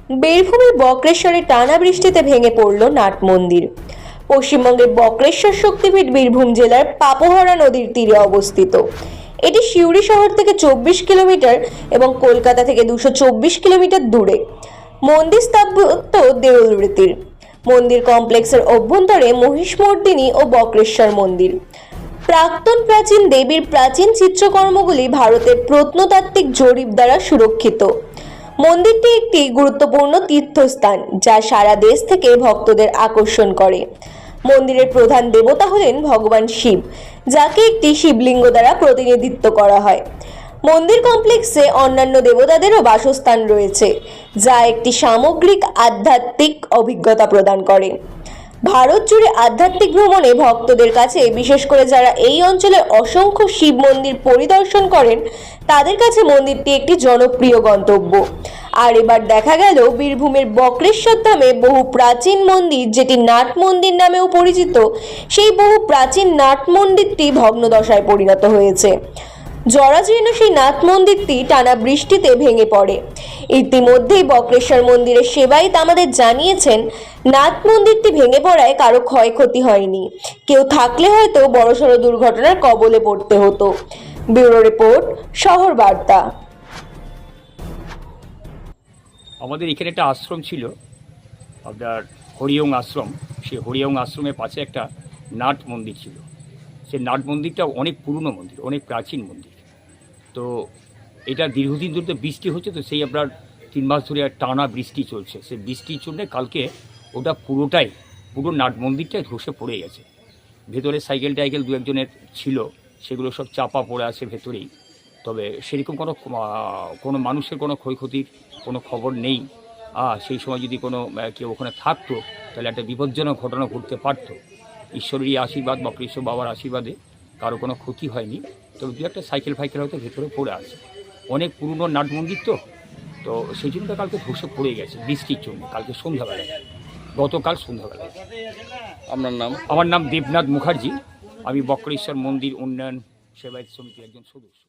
বীরভূমের বক্রেশ্বরে টানা বৃষ্টিতে ভেঙে পড়ল নাট মন্দির। পশ্চিমবঙ্গের বক্রেশ্বর শক্তিপীঠ বীরভূম জেলার পাপোহরা নদীর তীরে অবস্থিত। এটি সিউড়ি শহর থেকে 24 কিলোমিটার এবং কলকাতা থেকে 224 কিলোমিটার দূরে। মন্দির স্থাপত্য দেউল রীতির। মন্দির কমপ্লেক্সের অভ্যন্তরে মহিষমর্দিনী ও বক্রেশ্বর মন্দির। প্রাক্তন প্রাচীন দেবীর প্রাচীন চিত্রকর্মগুলি ভারতের প্রত্নতাত্ত্বিক জরিপ দ্বারা সুরক্ষিত। মন্দিরটি একটি গুরুত্বপূর্ণ তীর্থস্থান যা সারা দেশ থেকে ভক্তদের আকর্ষণ করে। মন্দিরের প্রধান দেবতা হলেন ভগবান শিব, যাকে একটি শিবলিঙ্গ দ্বারা প্রতিনিধিত্ব করা হয়। মন্দির কমপ্লেক্সে অন্যান্য দেবতাদেরও বাসস্থান রয়েছে, যা একটি সামগ্রিক আধ্যাত্মিক অভিজ্ঞতা প্রদান করে। ভারত জুড়ে আধ্যাত্মিক ভ্রমণে ভক্তদের কাছে, বিশেষ করে যারা এই অঞ্চলের অসংখ্য শিব মন্দির পরিদর্শন করেন, তাদের কাছে মন্দিরটি একটি জনপ্রিয় গন্তব্য। আর এবার দেখা গেল বীরভূমের বক্রেশ্বর ধামে বহু প্রাচীন মন্দির, যেটি নাট মন্দির নামেও পরিচিত, সেই বহু প্রাচীন নাট মন্দিরটি ভগ্নদশায় পরিণত হয়েছে। জরাজীর্ণ সেই নাট মন্দিরটি টানা বৃষ্টিতে ভেঙে পড়ে। ইতিমধ্যেই বক্রেশ্বর মন্দিরের সেবায়িত আমাদের জানিয়েছেন, নাট মন্দিরটি ভেঙে পড়ায় কারো ক্ষয়ক্ষতি হয়নি, কেউ থাকলে হয়তো বড়সড় দুর্ঘটনার কবলে পড়তে হতো। ব্যুরো রিপোর্ট, শহর বার্তা। আমাদের এখানে একটা আশ্রম ছিল, আপনার হরিওং আশ্রম। সেই হরিওং আশ্রমের পাশে একটা নাট মন্দির ছিল। সেই নাট মন্দিরটা অনেক পুরনো মন্দির, অনেক প্রাচীন মন্দির। তো এটা দীর্ঘদিন ধরে তো বৃষ্টি হচ্ছে, তো সেই আপনার 3 মাস ধরে টানা বৃষ্টি চলছে। সেই বৃষ্টির জন্য কালকে ওটা পুরো নাট মন্দিরটাই ধসে পড়ে গেছে। ভেতরে সাইকেল টাইকেল দু একজনের ছিল, সেগুলো সব চাপা পড়ে আছে ভেতরেই। তবে সেরকম কোনো মানুষের কোনো ক্ষয়ক্ষতির কোনো খবর নেই। সেই সময় যদি কোনো কেউ ওখানে থাকতো, তাহলে একটা বিপজ্জনক ঘটনা ঘটতে পারত। ঈশ্বরেরই আশীর্বাদ বা কৃষ্ণ বাবার আশীর্বাদে কারো কোনো ক্ষতি হয়নি। তবে দু একটা সাইকেল ফাইকেল হয়তো ভেতরে পড়ে আছে। অনেক পুরনো নাট মন্দির তো সেই জন্য কালকে ধসে পড়ে গেছে বৃষ্টির জন্য, কালকে সন্ধ্যাবেলায়, গতকাল সন্ধ্যাবেলায়। আপনার নাম? আমার নাম দেবনাথ মুখার্জি। আমি বক্রেশ্বর মন্দির উন্নয়ন সেবায়িত সমিতির একজন সদস্য।